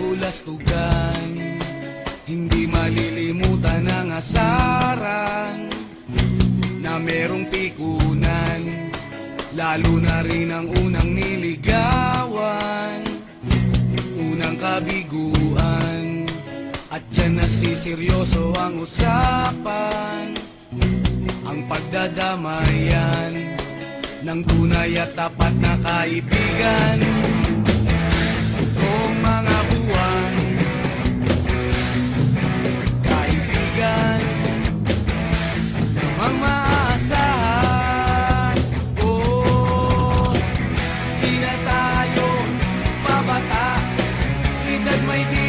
kabulastugan. Hindi malilimutan ang asaran na merong pikunan, lalo na rin ang unang niligawan, unang kabiguan. At dyan nasiseryoso ang usapan, ang pagdadamayan ng tunay at tapat na kaibigan. Noong mga buwan, kaibigan namang maaasahan. Di na tayo pabata, edad may di